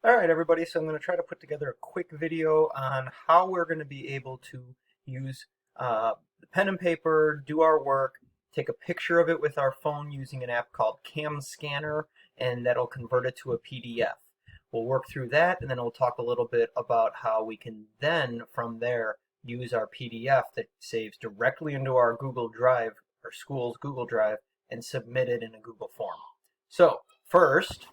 Alright everybody, so I'm going to try to put together a quick video on how we're going to be able to use the pen and paper, do our work, take a picture of it with our phone using an app called CamScanner, and that'll convert it to a PDF. We'll work through that, and then we'll talk a little bit about how we can then, from there, use our PDF that saves directly into our Google Drive, our school's Google Drive, and submit it in a Google form. So, first,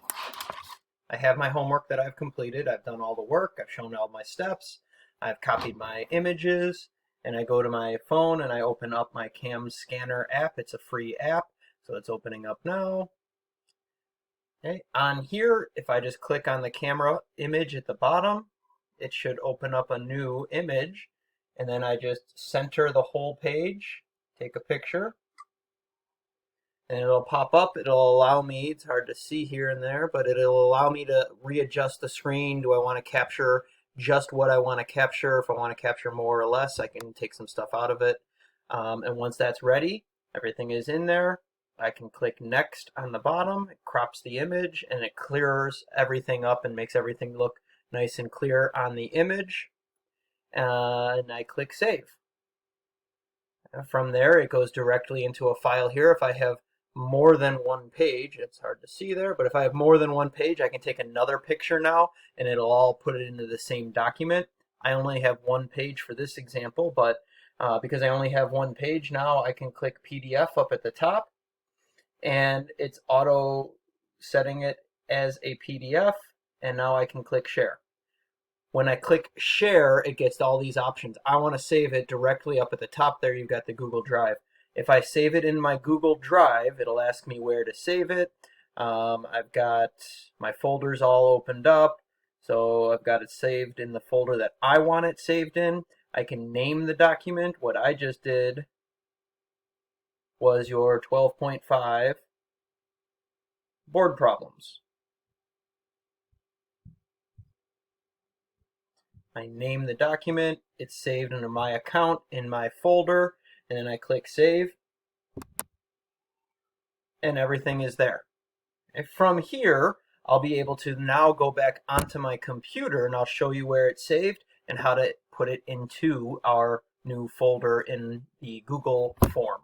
I have my homework that I've completed. I've done all the work. I've shown all my steps. I've copied my images, and I go to my phone and I open up my CamScanner app. It's a free app, so it's opening up now. Okay. On here, if I just click on the camera image at the bottom, it should open up a new image, and then I just center the whole page, take a picture, and it'll pop up. It'll allow me, it's hard to see here and there, but it'll allow me to readjust the screen. Do I want to capture just what I want to capture? If I want to capture more or less, I can take some stuff out of it. And once that's ready, everything is in there. I can click next on the bottom. It crops the image and it clears everything up and makes everything look nice and clear on the image. And I click save. From there, it goes directly into a file here. If I have more than one page, it's hard to see there, but if I have more than one page, I can take another picture now and it'll all put it into the same document. I only have one page for this example, but because I only have one page now, I can click PDF up at the top and it's auto setting it as a PDF, and now I can click share. When I click share, it gets all these options. I want to save it directly up at the top there. You've got the Google Drive. If I save it in my Google Drive, it'll ask me where to save it. I've got my folders all opened up. So I've got it saved in the folder that I want it saved in. I can name the document. What I just did was your 12.5 board problems. I name the document, it's saved under my account in my folder, and then I click save, and everything is there. And from here, I'll be able to now go back onto my computer and I'll show you where it's saved and how to put it into our new folder in the Google form.